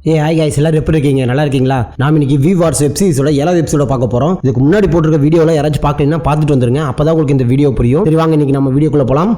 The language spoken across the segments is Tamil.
ஹாய் गाइस எல்லாரும் எப்படி இருக்கீங்க? நல்லா இருக்கீங்களா? நாம இன்னைக்கு வி வார்ஸ் வெப் சீரிஸோட 7வது எபிசோட பார்க்க போறோம். இதுக்கு முன்னாடி போட்டுருக்க வீடியோல யாராச்சும் பார்க்கலன்னா பார்த்துட்டு வந்துருங்க. அப்பதான் உங்களுக்கு இந்த வீடியோ புரியும். சரி வாங்க இன்னைக்கு நம்ம வீடியோக்குள்ள போலாம்.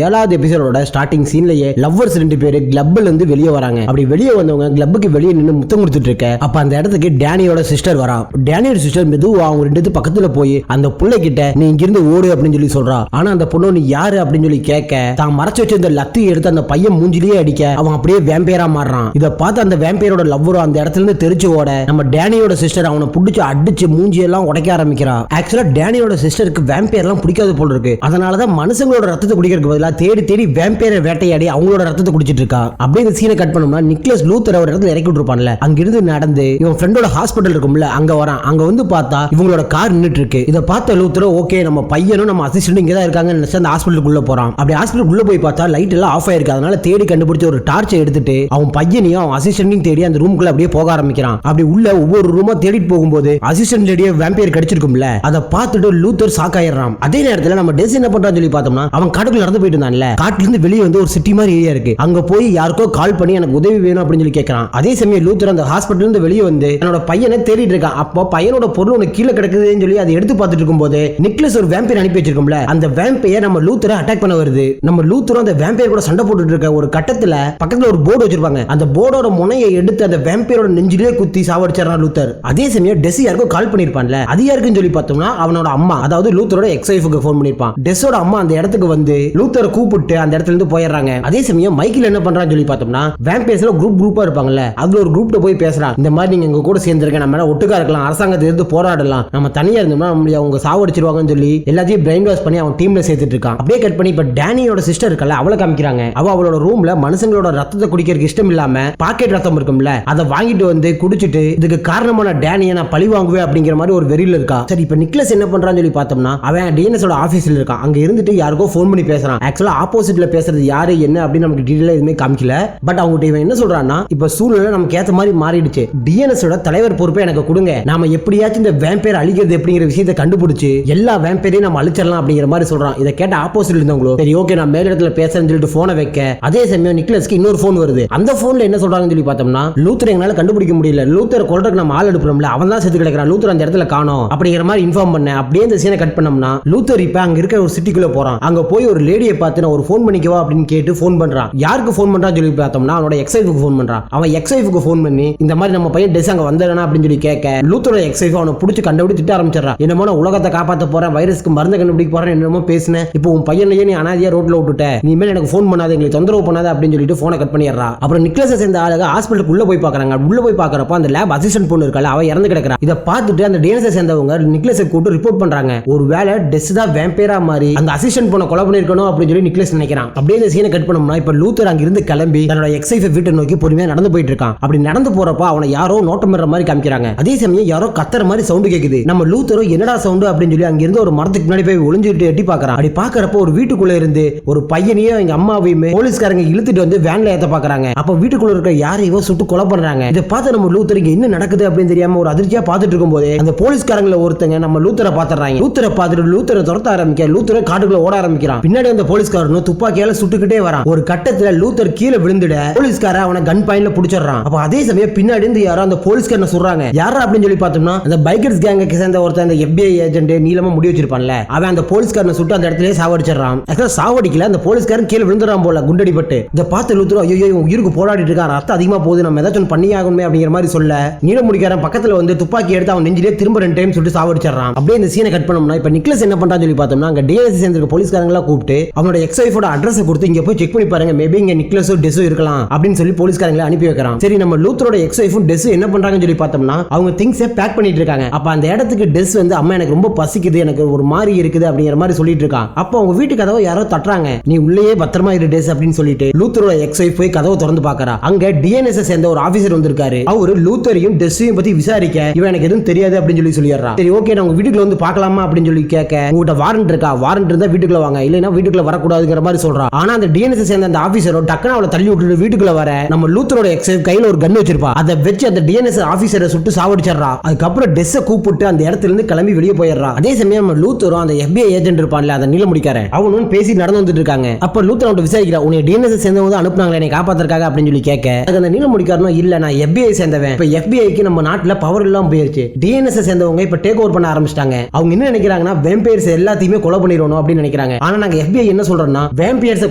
ஏழாவது எபிசோடோட ஸ்டார்டிங் சீன்லயே லவ்வர்ஸ் 2 பேரு கிளப்ல இருந்து வெளியே வராங்க. அப்படி வெளியே வந்தவங்க கிளப்புக்கு வெளியே நின்று முத்தம் கொடுத்துட்டு இருக்க அப்ப அந்த இடத்துக்கு டேனியோட சிஸ்டர் வரா. டேனியோட சிஸ்டர் மெதுவா அவங்க 2 பக்கத்துல போய் அந்த புள்ளை கிட்ட நீ இங்கிருந்து ஓடு அப்படின்னு சொல்லி சொல்றா. ஆனா அந்த பொண்ணு நீ யாரு அப்படின்னு சொல்லி கேட்க தான் மறைச்சு வச்சிருந்த லத்தி எடுத்து அந்த பையன் மூஞ்சிலேயே அடிக்க அவன் அப்படியே வேம்பையரா மாறுறான். இதை பார்த்து அந்த வேம்பையரோட லவ்வரும் அந்த இடத்துல இருந்து தெரிச்சு ஓட நம்ம டேனியோட சிஸ்டர் அவனை புடிச்சு அடிச்சு மூஞ்சி எல்லாம் உடைக்க ஆரம்பிக்கிறா. ஆக்சுவலா டேனியோட சிஸ்டருக்கு வேம்பையர் எல்லாம் பிடிக்காது போல இருக்கு. அதனாலதான் மனுஷங்களோட ரத்தத்தை குடிக்கிறதுக்கு தேடி தேடி வேம்பையரை வேட்டையாடி அவங்களோட ரத்தத்தை குடிச்சிட்டு இருக்கா. அப்படியே இந்த சீனை கட் பண்ணோம்னா நிக்லஸ் லூத்தர் ஒரு இடத்துல இறக்கி விட்டுருப்பான்ல, அங்கிருந்து நடந்து இவன் ஃப்ரெண்டோட ஹாஸ்பிட்டல் இருக்கும்ல அங்க வரான். அங்க வந்து பார்த்தா இவங்களோட கார் நின்னுட்டு இருக்கு. இதை பார்த்த லூத்தர் ஓகே நம்ம பையனும் நம்ம அசிஸ்டன்ட் இங்க தான் இருக்காங்கன்னு நினைச்சு அந்த ஹாஸ்பிட்டலுக்குள்ள போறான். அப்படி ஹாஸ்பிட்டலுக்குள்ள போய் பார்த்தா லைட் எல்லாம் ஆஃப் ஆயிருக்கு. அதனால தேடி கண்டுபிடிச்ச ஒரு டார்ச்சை எடுத்துட்டு அவன் பையனையும் அவன் அசிஸ்டன்ட்டையும் தேடி அந்த ரூமுக்குள்ள அப்படியே போக ஆரம்பிக்கிறான். அப்படி உள்ள ஒவ்வொரு ரூமா தேடிட்டு போகும்போது அசிஸ்டன்ட் லேடியே வேம்பையர் கடிச்சிருக்கும்ல, அதை பார்த்துட்டு லூத்தர் ஷாக்காயிடுறான். அதே நேரத்தில் நம்ம டெஸ் என்ன பண்றான்னு சொல்லி பார்த்தோம்னா அவன் காட்டுக்குள்ள நடந்து போயிட்டு இருந்தான்ல, காட்டுல இருந்து வெளியே வந்து ஒரு சிட்டி மாதிரி ஏரியா இருக்கு. அங்க போய் யாருக்கோ கால் பண்ணி எனக்கு உதவி வேணும் அப்படின்னு சொல்லி கேட்கறான். அதே சமயம் லூத்தர் அந்த ஹாஸ்பிட்டல் இருந்து வெளியே வந்து என்னோட பையனை தேடிட்டு இருக்கான். அப்போ பையனோட பொருள் உனக்கு கீழே கிடக்குதுன்னு சொல்லி அதை எடுத்து பார்த்துட்டு இருக்கும்போது நிக்லஸ் ஒரு வேம்பையர் அனுப்பி வச்சிருக்கோம்ல, அந்த வேம்பையர் நம்ம லூத்தரை அட்டாக் பண்ண வருது. நம்ம லூத்தரும் அந்த வேம்பையர் கூட சண்டை போட்டுட்டு இருக்க ஒரு கட்டத்துல பக்கத்துல ஒரு போர்டு வச்சிருப்பாங்க. அந்த போர்டோட முனையை எடுத்து அந்த வேம்பையரோட நெஞ்சிலே குத்தி சாவடிச்சாரான் லூத்தர். அதே சமயம் டெஸ் யாருக்கோ கால் பண்ணிருப்பான்ல, அது யாருக்குன்னு சொல்லி பார்த்தோம்னா அவனோட அம்மா, அதாவது லூத்தரோட எக்ஸ் வைஃப்க்கு ஃபோன் பண்ணிருப்பான். டெஸ்ஸோட அம்மா அந்த இடத்துக்கு வந்து லூத்தரை கூப்பிட்டு அந்த இடத்துல இருந்து போயிடுறாங்க. அதே சமயம் மைக்கேல் என்ன பண்றான்னு சொல்லி பார்த்தோம்னா வேம்பையர்ஸ்ல குரூப்பா இருப்பாங்கல்ல, அதுல ஒரு குரூப்ல போய் பேசுறான். இந்த மாதிரி நீங்க எங்க கூட சேர்ந்திருக்க, நம்ம ஒட்டுக்கா இருக்கலாம், அரசாங்கத்தை எதிர்த்து போராடலாம், நம்ம தனியா இருந்தோம்னா நம்மள அவங்க சாவடிச்சிருவாங்கன்னு சொல்லி எல்லாத்தையும் பிரெயின் வாஷ் பண்ணி அவன் டீம்ல சேர்த்துட்டு இருக்கான். அப்படியே கட் பண்ணி இப்ப டேனியோட சிஸ்டர் இருக்கல அவளை காமிக்கிறாங்க. அவளோட ரூம்ல மனுஷங்களோட ரத்தத்தை குடிக்கிறதுக்கு இஷ்டம் இல்லாம பாக்கெட் ரத்தம் இருக்கும்ல, அதை வாங்கிட்டு வந்து குடிச்சிட்டு இதுக்கு காரணமான டேனியை நான் பழி வாங்குவேன் அப்படிங்கிற மாதிரி ஒரு வெறியில இருக்கா. சரி இப்ப நிக்லஸ் என்ன பண்றான்னு சொல்லி பார்த்தோம்னா அவன் டிஎன்எஸோட ஆபீஸ்ல இருக்கான். அங்க இருந்துட்டு யாருக்கோ ஃபோன் பண்ணி பேசுறான். ஆக்சுவலா ஆப்போசிட்ல பேசுறது யாரு என்ன அப்படின்னு நமக்கு டீடைலா எதுவுமே காமிக்கல. பட் அவங்க இவன் என்ன சொல்றான்னா இப்ப சூழ்நிலை நமக்கு ஏத்த மாதிரி மாறிடுச்சு, டிஎன்எஸோட தலைவர் பொறுப்பை எனக்கு கொடுங்க, நாம எப்படியாச்சும் இந்த வேம்பையர் அழிக்கிறது எப்படிங்கிற விஷயத்தை கண்டுபிடிச்சு எல்லா வேம்பையரையும் நம்ம அழிச்சிடலாம் அப்படிங்கிற மாதிரி சொல்றான். இதை கேட்ட ஆப்போசிட்ல இருந்தவங்களோ சரி ஓகே நான் மேல் இடத்துல பேசுறேன்னு சொல்லிட்டு போனை வைக்க அதே சமயம் நிக்லஸ்க்கு இன்னொரு போன் வருது. அந்த போன்ல என்ன சொல்றாங்கன்னு சொல்லி பார்த்தோம்னா லூத்தர் எங்களால கண்டுபிடிக்க முடியல, லூத்தர் கொல்றதுக்கு நம்ம ஆள் எடுப்போம்ல அவன் தான் செத்து கிடக்கிறான், லூத்தர் அந்த இடத்துல காணோம் அப்படிங்கிற மாதிரி இன்ஃபார்ம் பண்ண. அப்படியே இந்த சீனை கட் பண்ணோம்னா லூத்தர் இப்ப அங்க இருக்க ஒரு சிட்டிக்குள்ள போறான். அங்க போய் ஒரு லேடியை பார்த்து நான் ஒரு போன் பண்ணிக்கவா அப்படின்னு கேட்டு போன் பண்றான். யாருக்கு போன் பண்றான்னு சொல்லி பார்த்தோம்னா அவனோட எக்ஸ் வைஃப்க்கு போன் பண்றான். அவன் எக்ஸ் வைஃப்க்கு போன் பண்ணி இந்த மாதிரி நம்ம பையன் டெஸ் அங்க வந்தானா அப்படின்னு சொல்லி கேட்க லூத்தரோட எக்ஸ் வைஃப் அவனை புடிச்சு கண்டுபிடி திட்ட ஆரம்பிச்சிடறான். என்னமோ நான் உலகத்தை காப்பாற்ற போறேன், வைரஸ்க்கு மருந்து கண்டுபிடிக்க போறேன், என்னமோ பேசினேன், இப்போ உன் பையனையே நீ அனாதையா ரோட்ல விட்டுட்ட, இனிமேல் எனக்கு போன் பண்ணாத, எங்களுக்கு தொந்தரவு பண்ணாத அப்படின்னு சொல்லிட்டு போனை கட் பண்ணிடுறா. அப்புறம் நிக்லஸ் சேர்ந்த ஆளுங்க ஹாஸ்பிட்டலுக்கு உள்ள போய் பாக்குறாங்க. உள்ள போய் பாக்குறப்ப அந்த லேப் அசிஸ்டன்ட் பொண்ணு இருக்கல அவ இறந்து கிடக்குறா. இதை பார்த்துட்டு அந்த டிஎன்எஸ் சேர்ந்தவங்க நிக்லஸை கூப்பிட்டு ரிப்போர்ட் பண்றாங்க. ஒரு வேளை டெஸ் தான் வேம்பையரா மாதிரி அந்த அசிஸ்டன்ட் பொண்ணை கொலை பண்ணிருக்கணும் அப்படின்னு சொல்லி நிக்லஸ் நினைக்கிறான். அப்படியே இந்த சீனை கட் பண்ணோம்னா இப்ப லூத்தர் அங்க இருந்து கிளம்பி தன்னோட எக்ஸ் வைஃப் வீட்டை நோக்கி பொறுமையா நடந்து போயிட்டு இருக்கான். அப்படி நடந்து போறப்ப அவனை யாரோ நோட்டமிடுற மாதிரி காமிக்கிறாங்க. அதே சமயம் யாரோ கத்துற மாதிரி சவுண்ட் கேக்குது. நம்ம லூத்தரோ என்னடா சவுண்ட் அப்படின்னு சொல்லி அங்க இருந்து ஒரு மரத்துக்கு முன்னாடி போய் ஒளிஞ்சிட்டு எட்டி பாக்குறான். அப்படி பாக்குறப்ப ஒரு வீட்டுக்குள்ள இருந்து ஒரு பையனையும் எங்க அம்மாவையுமே போலீஸ்காரங்க இழுத்துட்டு வந்து வேன்ல ஏத்த பாக்குறாங்க. அப்ப வீட்டுக்குள்ள இருக்க யாரையோ சுட்டு கொலை பண்றாங்க. இதை பார்த்து நம்ம லூத்தர் இங்க என்ன நடக்குது அப்படின்னு தெரியாம ஒரு அதிர்ச்சியா பாத்துட்டு இருக்கும் போது அந்த போலீஸ்காரங்களை ஒருத்தங்க நம்ம லூத்தரை பாத்துறாங்க. லூத்தரை பார்த்துட்டு லூத்தரை துரத்த ஆரம்பிக்க லூத்தரை காட்டுக்குள்ள ஓட ஆரம்பிக்கிறான். பின்னாடி அந்த போலீஸ்காரனும் துப்பாக்கியால சுட்டுக்கிட்டே வரான். ஒரு கட்டத்துல லூத்தர் கீழே விழுந்துட போலீஸ்கார அவனை கன் பாயிண்ட்ல புடிச்சறான். அப்ப அதே சமயம் பின்னாடி இருந்து யாரோ அந்த போலீஸ்காரனை சொல்றாங்க. யாரா அப்படின்னு சொல்லி பார்த்தோம்னா அந்த பைக்கர்ஸ் கேங்குக்கு சேர்ந்த ஒருத்தன் அந்த FBI ஏஜென்ட் நீலமா முடி வச்சிருப்பான்ல அவன் அந்த போலீஸ்காரனை சுட்டு அந்த இடத்துலயே சாவடிச்சிடறான். சாவடிக்கல அந்த போலீஸ்காரன் கீழே விழுந்துறான் போல குண்டடிப்பட்டு. இதை பார்த்து லூத்தர் ஐயோ உயிருக்கு போராடிட்டு இருக்கான், ரத்தம் அதிகமா போகுது, நம்ம ஏதாச்சும் பண்ணியாகணுமே அப்படிங்கிற மாதிரி சொல்ல நீல முடிக்காரன் பக்கத்துல வந்து துப்பாக்கி எடுத்து அவன் நெஞ்சிலே திரும்ப 2 டைம் சுட்டு சாவடிச்சிடறான். அப்படியே இந்த சீனை கட் பண்ணோம்னா இப்ப நிக்லஸ் என்ன பண்றான்னு சொல்லி பார்த்தோம்னா அங்க டிஎன்எஸ் சேர்ந்த போலீஸ்காரங்களா கூப்பிட்டு அவனோட எக்ஸ் வைஃபோட அட்ரஸ் கொடுத்து இங்க போய் செக் பண்ணி பாருங்க, மேபி இங்க நிக்லஸோ டெஸோ இருக்கலாம் அப்படின்னு சொல்லி போலீஸ்காரங்களை அனுப்பி வைக்கிறான். சரி நம்ம லூத்தரோட எக்ஸ் வைஃபும் டெஸ் என்ன பண்றாங்கன்னு சொல்லி பார்த்தோம்னா அவங்க திங்ஸை பேக் பண்ணிட்டு இருக்காங்க. அப்ப அந்த இடத்துக்கு டெஸ் வந்து அம்மா எனக்கு ரொம்ப பசிக்குது, எனக்கு ஒரு மாதிரி இருக்குது அப்படிங்கிற மாதிரி சொல்லிட்டு இருக்கான். அப்போ அவங்க வீட்டு கதவை யாரோ தட்டுறாங்க. நீ உள்ளேயே பத்திரமா இரு டெஸ் அப்படின்னு சொல்லிட்டு லூத்தரோட எக்ஸ் வைஃப் போய் கதவை திறந்து பாக்குறா. அங்க டிஎன்எஸ் சேர்ந்த ஒரு ஆபீசர் வந்திருக்காரு. அவரு லூத்தரையும் டெஸ்ஸையும் பத்தி விசாரிக்க இவன் எனக்கு எதுவும் தெரியாது அப்படின்னு சொல்லி சொல்லிடுறான். சரி ஓகே நான் உங்க வீட்டுக்குள்ள வந்து பார்க்கலாமா அப்படின்னு சொல்லி கேட்க உங்ககிட்ட வாரண்ட் இருக்கா, வாரண்ட் இருந்தா வீட்டுக்குள்ள வாங்க, இல்லைன்னா வீட்டுக்குள்ள வரக்கூடாதுங்கிற மாதிரி சொல்றான். ஆனா அந்த டிஎன்எஸ் சேர்ந்த அந்த ஆபீசரோ டக்குனு அவளை தள்ளி விட்டுட்டு வீட்டுக்குள்ள வர நம்ம லூத்தரோட எக்ஸ் கையில ஒரு கன் வச்சிருப்பா. அதை வச்சு அந்த டிஎன்எஸ் ஆபீசரை சுட்டு சாவடிச்சிடறா. அதுக்கப்புறம் டெஸ்ஸை கூப்பிட்டு அந்த இடத்துல இருந்து கிளம்பி வெளியே போயிடுறா. அதே சமயம் நம்ம லூத்தரும் அந்த FBI ஏஜென்ட் இருப்பான்ல அந்த நீல முடிக்காரன் அவனும் பேசி நடந்து வந்துட்டு இருக்காங்க. அப்ப லூத்தர் அவன் விசாரிக்கிறா, உன்னை டிஎன்எஸ் சேர்ந்தவங்க அனுப்புனாங்களே என்னை காப்பாத்துறதுக்காக அப்படின்னு சொல்லி கேட்க அந்த நீல முடிக்காரனும் இல்ல நான் FBI சேர்ந்தவன். இப்ப FBIக்கு நம்ம நாட்டுல பவர் எல்லாம் போயிருச்சு. டிஎன்எஸ் சேர்ந்தவங்க இப்ப டேக் ஓவர் பண்ண ஆரம்பிச்சிட்டாங்க. அவங்க என்ன நினைக்கிறாங்கன்னா வேம்பையர்ஸ் எல்லாத்தையுமே கொலை பண்ணிடணும் அப்படின்னு நினைக்கிறாங்க. ஆனா நாங்க FBI என்ன சொல்றோம்னா வேம்பையர்ஸ்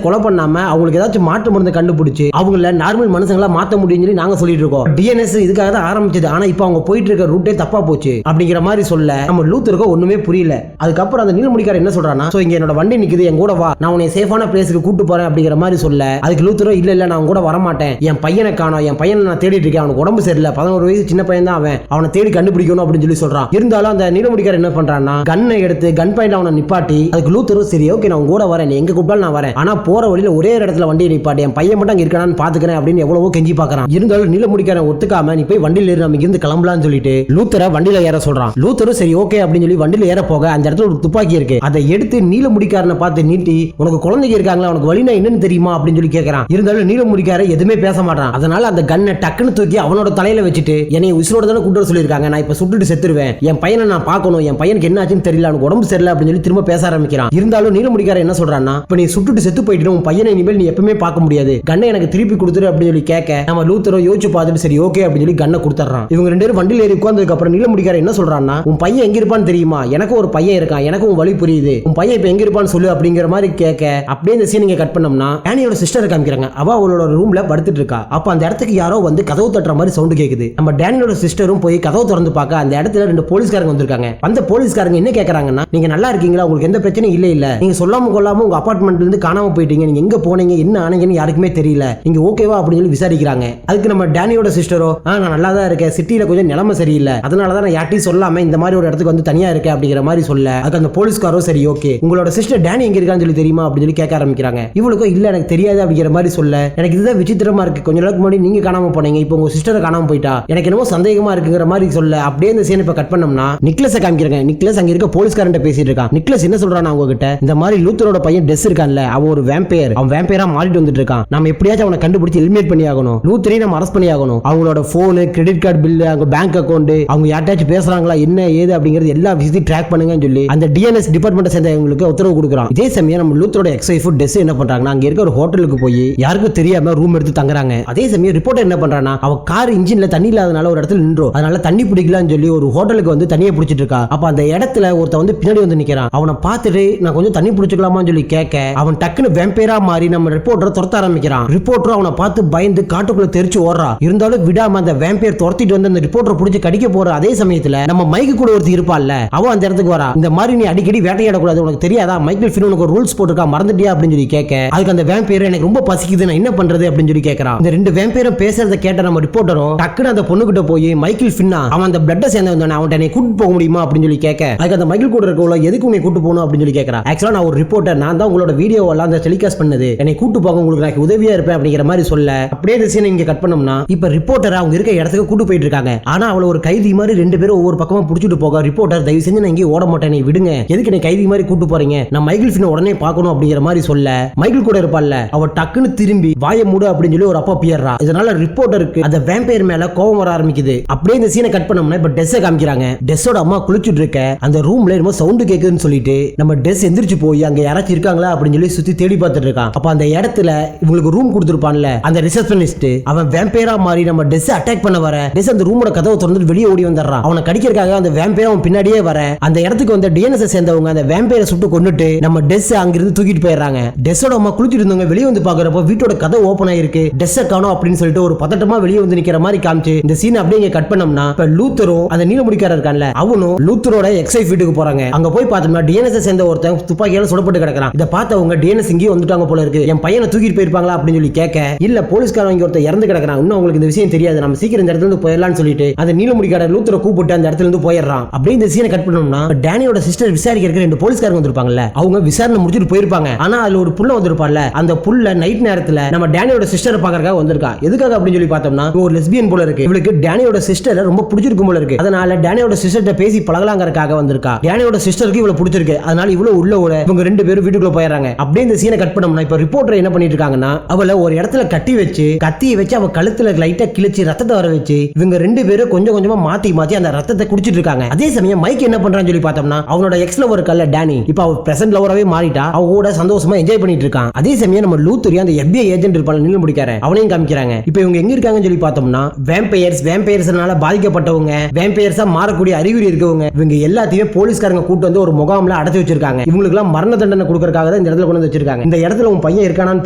கொலை பண்ணாம அவங்களுக்கு ஏதாச்சும் மாற்று மருந்து கண்டுபிடிச்சு அவங்கள நார்மல் மனுஷங்களா மாத்த முடியும்னு சொல்லி நாங்க சொல்லிட்டு இருக்கோம். டிஎன்எஸ் இதுக்காக தான் ஆரம்பிச்சது. ஆனா இப்ப அவங்க போயிட்டு இருக்க ரூட்டே தப்பா போச்சு அப்படிங்கிற மாதிரி சொல்ல நம்ம லூத்தருக்கு ஒண்ணுமே புரியல. அதுக்கப்புறம் அந்த நீலமுடிக்காரர் என்ன சொல்றானா, சோ இங்க என்னோட வண்டி நிக்குது, என் கூட வா, நான் உன்னை சேஃபான பிளேஸ்க்கு கூட்டு போறேன் அப்படிங்கிற மாதிரி சொல்ல அதுக்கு லூத்தரோ இல்ல நான் கூட வர மாட்டேன், என் பையனை காணோம், என் பையனை நான் தேடிட்டு இருக்கேன், அவனுக்கு உடம்பு சரியில்லை, 11 வயசு சின்ன பையன் தான் அவன், அவனை தேடி கண்டுபிடிக்கணும் அப்படின்னு சொல்லி சொல்றான். இருந்தாலும் அந்த நீலமுடிக்காரர் என்ன பண்றான்னா கன்னை எடுத்து கன் பாயிண்ட் அவனை நிப்பாட்டி அதுக்கு லூத்தரும் சரி ஓகே நான் கூட வரேன், நீ எங்க கூப்பிட்டாலும் நான் வரேன், ஆனா போற வழியில ஒரே இடத்துல வண்டியை நிப்பாட்டி என் பையன் மட்டும் அங்க இருக்கானு பாத்துக்கிறேன் அப்படின்னு எவ்வளவோ கெஞ்சி பாக்குறான். இருந்தாலும் நீலமுடிக்காரன் ஒத்துக்காம நீ போய் வண்டியில ஏறி நம்ம இருந்து கிளம்பலாம்னு சொல்லிட்டு லூத்தரை வண்டியில ஏற சொல்றான். லூத்தரும் சரி ஓகே அப்படின்னு சொல்லி வண்டியில ஏற போக அந்த இடத்துல ஒரு துப்பாக்கி இருக்கு. அதை எடுத்து நீலமுடிக்காரனை பார்த்து நீட்டி உனக்கு குழந்தைங்க இருக்காங்களா, உனக்கு வழினா என்னன்னு தெரியுமா அப்படின்னு சொல்லி கேட்கறான். இருந்தாலும் நீலமுடிக்காரன் எதுவுமே பேச மாட்டான். அதனால அந்த கன்னை டக்குன்னு தூக்கி அவனோட தலையில வச்சுட்டு என்னை உயிரோட தானே கூட்டு வர சொல்லியிருக்காங்க, நான் இப்ப சுட்டுட்டு செத்துருவேன், என் பையனை நான் பார்க்கணும், என் பையனுக்கு என்ன ஆச்சுன்னு தெரியல, அவனுக்கு உடம்பு சரியில்லை அப்படின்னு சொல்லி திரும்ப பேச ஆரம்பிக்கிறான். இருந்தாலும் நீலமுடிக்காரன் என்ன சொல்றான்னா இப்ப நீ சுட்டுட்டு செத்து போயிட்டு உன் பையனை இனிமேல் நீ எப்பவுமே பார்க்க முடியாது, கண்ணை எனக்கு திருப்பி கொடுத்துரு அப்படின்னு சொல்லி கேட்க நம்ம லூத்தரோ யோசிச்சு பார்த்துட்டு சரி ஓகே அப்படின்னு சொல்லி கண்ணை கொடுத்துறான். இவங்க ரெண்டு பேரும் வண்டியில ஏறி உட்கார்ந்ததுக்கு அப்புறம் நீலமுடிக்காரன் என்ன சொல்றான்னா உன் பையன் எங்க இருப்பான்னு தெரியுமா, எனக்கு ஒரு பையன் இருக்கான், எனக்கு உன் வழி புரியுது, உன் பையன் இப்ப எங்க இருப்பான்னு சொல்லு அப்படிங்கிற மாதிரி கேட்க அப்படியே இந்த சீன் நீங்க கட் பண்ணோம்னா டேனியோட சிஸ்டர் காமிக்கிறாங்க. அவ அவளோட ரூம்ல படுத்துட்டு இருக்கா. அப்ப அந்த இடத்துக்கு யாரோ வந்து கதவு தட்டுற மாதிரி சவுண்ட் கேக்குது. நம்ம டேனியோட சிஸ்டரும் போய் கதவு திறந்து பார்க்க அந்த இடத்துல 2 போலீஸ்காரங்க வந்திருக்காங்க. அந்த போலீஸ்காரங்க என்ன கேக்குறாங்கன்னா நீங்க நல்லா இருக்கீங்களா, உங்களுக்கு எந்த பிரச்சனையும் இல்ல, நீங்க சொல்லாம கொள்ளாம உங்க அபார்ட்மெண்ட்ல இருந்து காணாம போயிட்டீங்க, நீங்க எங்க போனீங்க என்ன ஆனீங்கன்னு யாருக்குமே தெரியல, நீங்க ஓகேவா அப்படின்னு சொல்லி விசாரிக்கிறாங்க. அதுக்கு நம்ம டேனியோட சிஸ்டரோ நான் நல்லா தான் இருக்கேன், சிட்டில கொஞ்சம் நிலைமை சரியில்லை, அதனாலதான் நான் யார்ட்டையும் சொல்லாம இந்த மாதிரி ஒரு இடத்துக்கு வந்து தனியா இருக்கேன் அப்படிங்கிற மாதிரி சொல்ல அதுக்கு அந்த போலீஸ்காரோ சரி ஓகே உங்களோட சிஸ்டர் டேனி எங்க இருக்கான்னு சொல்லி தெரியுமா அப்படின்னு சொல்லி கேட்க ஆரம்பிக்கிறாங்க. இவளுக்கும் இல்ல எனக்கு தெரியாது அப்படிங்கிற மாதிரி சொல்ல எனக்கு இதுதான் விசித்திரமா இருக்கு, கொஞ்ச நாளுக்கு முன்னாடி நீங்க காணாம போனீங்க, இப்போ உங்க சிஸ்டரை காணாம போயிட்டா, எனக்கு என்னமோ சந்தேகமா இருக்குங்கிற மாதிரி சொல்ல அப்படியே இந்த சீன் இப்ப கட் பண்ணோம்னா நிக்லஸை காமிக்கிறாங்க. நிக்லஸ் அங்க இருக்க போலீஸ்காரன் பேசிட்டு இருக்கான். நிக்லஸ் என்ன சொல்றான் அவங்க கிட்ட இந்த மாதிரி லூத்தரோட பையன் டெஸ் இருக்கான்ல அவன் ஒரு வேம்பையர், அவன் வேம்பையரா மாறிட்டு வந்துட்டு இருக்கான், நம்ம எப்படியாச்சும் அவனை கண்டுபிடிச்சு எலிமினேட் பண்ணி ஆகணும், லூத்தரையும் நம்ம அரெஸ்ட் பண்ணி ஆகணும், அவங்களோட போன் கிரெடிட் கார்டு பில் அவங்க பேங்க் அக்கௌண்ட் அவங்க யார்ட்டாச்சும் பேசுறாங்களா என்ன ஏது அப்படிங்கிறது எல்லா விஷயத்தையும் ட்ராக் பண்ணுங்கன்னு சொல்லி அந்த டிஎன்எஸ் டிபார்ட்மெண்ட் சேர்ந்தவங்களுக்கு உத்தரவு கொடுக்குறான். இதே சமயம் நம்ம லூத்தரோட எக்ஸ்-வைஃப் டெஸ் என்ன பண்றாங்கன்னா அங்க இருக்க ஒரு ஹோட்டலுக்கு போய் யாருக்கும் தெரியாம ரூம் எடுத்து தங்குறாங்க. அதே சமயம் ரிப்போர்ட்டர் என்ன பண்றானா அவ கார் இன்ஜின்ல தண்ணி இல்லாதனால ஒரு இடத்துல நின்றோம், அதனால தண்ணி பிடிக்கலாம்னு சொல்லி ஒரு ஹோட்டலுக்கு வந்து தண்ணியை பிடிச்சிட்டு இருக்கா. அப்ப அந்த இடத்துல ஒருத்த வந்து பின்னாடி வந்து நிக்கிறான். அவனை பார்த்துட்டு நான் கொஞ்சம் தண்ணி பிடிச்சிக்கலாமான்னு சொல்லி கேட்க அவன் டக்குன்னு வேம்பையரா மாறி நம்ம ரிப்போர்ட்டரை துரத்த ஆரம்பிக்கிறான். ரிப்போர்ட்டர் அவனை பார்த்து பயந்து காட்டுக்குள்ள தெரிச்சு ஓடுறா. இருந்தாலும் விடாம அந்த வேம்பையர் துரத்திட்டு வந்து அந்த ரிப்போர்ட்டரை பிடிச்சி கடிக்க போற அதே சமயத்துல நம்ம மைக்கு கூட ஒருத்தி இருப்பாள்ல அவன் அந்த இடத்துக்கு வரா. இந்த மாதிரி நீ அடிக்கடி வேட்டையாடக்கூடாது, உனக்கு தெரியாதா, மைக்கேல் ஃபின் உனக்கு ரூல்ஸ் போட்டுருக்கா மறந்துட்டியா அப்படின்னு சொல்லி கேட்க அதுக்கு அந்த வேம்பையர் எனக்கு ரொம்ப பசிக்குது நான் என்ன பண்றது அப்படின்னு சொல்லி கேட்கறான். இந்த 2 வேம்பையரும் பேசுறத கேட்ட நம்ம ரிப்போர்ட்டரும் டக்குன்னு அந்த பொண்ணு கிட்ட போய் மைக்கேல் ஃபின்னா அவன் அந்த பிளட்டை சேர்ந்து வந்தானே அவன் என்னை கூட்டு போக முடியுமா அப்படின்னு சொல்லி கேட்க அதுக்கு அந்த மைக்கேல் கூட இருக்கவள எதுக்கு உன்னை கூட்டு போகணும் அப்படின்னு சொல்லி கேட்கறான். ஆக்சுவலா நான் ஒரு ரிப்போர்ட்டர், நான் தான் உங்களோட வீடியோ எல்லாம் அந்த டெலிகாஸ்ட் பண்ணது, என்னை கூட்டு போக உங்களுக்கு நான் உதவியா இருப்பேன் அப்படிங்கிற மாதிரி சொல்ல அப்படியே இந்த சீனை இங்க கட் பண்ணோம்னா இப்ப ரிப்போர்ட்டர் அவங்க இருக்க இடத்துக்கு கூட்டு போயிட்டு இருக்காங்க. ஆனா அவளை ஒரு கைதி மாதிரி 2 பேரும் ஒவ்வொரு பக்கமா புடிச்சிட்டு போக ரிப்போர்ட்டர் தயவு செஞ்சு நான் இங்கே ஓட மாட்டேன், நீ விடுங்க, எதுக்கு நீ கைதி மாதிரி கூட்டு போறீங்க, நான் மைக்கேல் ஃபின்னை உடனே பார்க்கணும் அப்படிங்கிற மாதிரி சொல்ல மைக்கேல் கூட இருப்பாள்ல அவ டக்குன்னு திரும்பி வாய மூடு அப்படின்னு சொல்லி ஒரு அப்பா பியறா. இதனால ரிப்போர்ட்டருக்கு அந்த வேம்பையர் மேல கோபம் வர ஆரம்பிக்குது. அப்படியே இந்த சீனை கட் பண்ணோம்னா இப்ப டெஸ்ஸை காமிக்கிறாங்க. டெஸ்ஸோட அம்மா குளிச்சுட்டு இருக்க அந்த ரூம்ல என்னமோ சவுண்ட் கேக்குதுன்னு சொல்லிட்டு நம்ம டெஸ் எந்திரிச்சு போய் அங்க யாராச்சும் இருக்காங்களா அப்படின்னு சொல்லி சுத்தி தேடி பார்த்துட்டு இருக்கான். அப்ப அந்த இடத்துல இவங்களுக்கு ரூம் கொடுத்துருப்பான்ல அந்த ரிசப்ஷனிஸ்ட் அவன் வேம்பையரா மாறி நம்ம டெஸ் அட்டாக் பண்ண வர டெஸ் அந்த ரூமோட கதவை திறந்து வெளியே ஓடி வந்துடுறான். அவனை கடிக்கிறதுக்காக அந்த வேம்பையர் அவன் பின்னாடியே வர அந்த இடத்துக்கு வந்து டிஎன்எஸ் சேர்ந்தவங்க அந்த வேம்பையரை சுட்டு கொண்டுட்டு நம்ம டெஸ் அங்கிருந்து தூக்கிட்டு போயிடுறாங்க. டெஸ்ஸோட அம்மா குளிச்சுட்டு இருந்தவங்க வெளியே வந்து பாக்குறப்ப வீட்டோட கதை ஓபன் ஆயிருக்கு, டெஸ்ஸை காணோம் அப்படின்னு சொல்லிட்டு ஒரு பதட்டமா வெளியே வந்து நிக்கிற மாதிரி காமிச்சு இந்த சீன் அப்படியே இங்க கட் பண்ணோம்னா இப்ப லூத்தரும் அந்த நீலமுடிக்காரர் இருக்கான்ல அவனும் லூத்தரோட எக்ஸ்-வைஃப் வீட்டுக்கு போறாங்க. அங்க போய் பார்த்தோம்னா டிஎன்எஸ் சேர்ந்த ஒருத்தன் துப்பாக்கியால சுடப்பட்டு கிடக்குறான். இதை பார்த்தவங்க டிஎன்எஸ் இங்கே வந்துட்டாங்க போல இருக்கு, என் பையனை தூக்கிட்டு போயிருப்பாங்களா அப்படின்னு சொல்லி கேட்க இல்ல போலீஸ்காரங்க இங்க ஒருத்தர் இறந்து கிடக்குறான், இன்னும் உங்களுக்கு இந்த விஷயம் தெரியாது, நம்ம சீக்கிரம் இந்த இடத்துல இருந்து போயிடலாம்னு சொல்லிட்டு அந்த நீலமுடிக்காரர் லூத்தரை கூப்பிட்டு அந்த இடத்துல இருந்து போயிடுறான். அப்படியே இந்த சீனை கட் பண்ணோம்னா டேனியோட சிஸ்டர் விசாரிக்கிறதுக்கு 2 போலீஸ்காரங்க வந்திருப்பாங்கல்ல அவங்க விசாரணை முடிச்சுட்டு போயிருப்பாங்க. ஆனா அதுல ஒரு புள்ள வந்திருப்பான்ல அந்த புள்ள நைட் நேரத்துல நம்ம டேனியோட சிஸ்டரை பார்க்கறதுக்காக வந்திருக்கா. எதுக்காக அப்படின்னு சொல்லி பார்த்தோம்னா ஒரு லெஸ்பியன் போல இருக்கு, இவளுக்கு டேனியோட சிஸ்டரை ரொம்ப பிடிச்சிருக்கும் போல இருக்கு, அதனால டேனியோட சிஸ்டர்ட்ட பேசி பழகலாங்கறதுக்காக வந்திருக்கா. டேனியோட சிஸ்டருக்கு இவளை பிடிச்சிருக்கு, அதனால இவ்வளவு உள்ள இவங்க 2 பேரும் வீட்டுக்குள்ள வீட்டுக்குள்ள போயிடுறாங்க. அப்படியே இந்த சீனை கட் பண்ணோம்னா இப்ப ரிப்போர்ட்டர் என்ன பண்ணிட்டு இருக்காங்கன்னா அவளை ஒரு இடத்துல கத்தியை வச்சு அவ கழுத்துல லைட்டா கிழிச்சு ரத்தத்தை வர வச்சு இவங்க 2 பேரும் கொஞ்சம் கொஞ்சமா மாத்தி அந்த ரத்தத்தை குடிச்சிட்டு இருக்காங்க. அதே சமயம் மைக் என்ன பண்றான்னு சொல்லி பார்த்தோம்னா அவனோட எக்ஸ் லவர் இருக்கல்ல டேனி, இப்ப அவ பிரசன்ட் லவராவே மாறிட்டா. அவ கூட சந்தோஷமா என்ஜாய் பண்ணிட்டு இருக்கான். அதே சமயம் நம்ம லூத்தூரி அந்த FBI ஏஜென்ட் இருப்பான நின்னு முடிக்கார அவனையும் காமிக்கிறாங்க. இப்போ இவங்க எங்க இருக்காங்கன்னு சொல்லி பார்த்தோம்னா வேம்பயர்ஸ்னால பாதிக்கப்பட்டவங்க, வேம்பயர்ஸா மாறக்கூடிய அறிகுறி இருக்கவங்க, இவங்க எல்லாத்தையும் போலீஸ்காரங்க கூட்டு வந்து ஒரு முகாம்ல அடைச்சு வச்சிருக்காங்க. இவங்களுக்கு எல்லாம் மரண தண்டனை கொடுக்கறதுக்காக தான் இந்த இடத்துல கொண்டு வந்து வச்சிருக்காங்க. இந்த இடத்துல உன் பையன் இருக்கானான்னு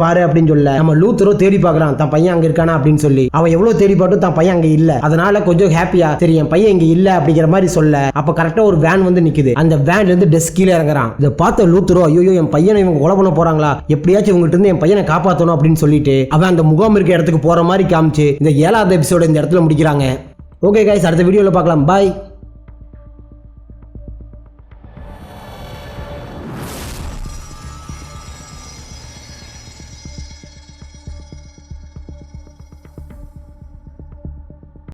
பாரு அப்படின்னு சொல்ல நம்ம லூத்தரோ தேடி பார்க்கறான் தான் பையன் அங்க இருக்கானா அப்படின்னு சொல்லி. அவன் எவ்வளவு தேடி பார்த்தும் தான் பையன் அங்க இல்ல. அதனால கொஞ்சம் ஹாப்பியா சரி என் பையன் இங்க இல்ல அப்படிங்கிற மாதிரி சொல்ல அப்ப கரெக்டா ஒரு வேன் வந்து நிக்குது. அந்த வேன்ல இருந்து டெஸ்க் கீழே இறங்குறான். இதை பார்த்த லூத்தரோ ஐயோ என் பையனை இவங்க கொலை பண்ண போறாங்களா, எப்படியாச்சும் இவங்க இருந்து என் பையனை காப்பாற்றணும் அப்படின்னு சொல்லிட்டு அவன் அந்த முகாம் இருக்க இடத்துக்கு போற மாதிரி காமிச்சு இந்த 7வது எபிசோட இந்த இடத்துல முடிக்கிறாங்க. ஓகே கைஸ், அடுத்த வீடியோல பார்க்கலாம். பாய்.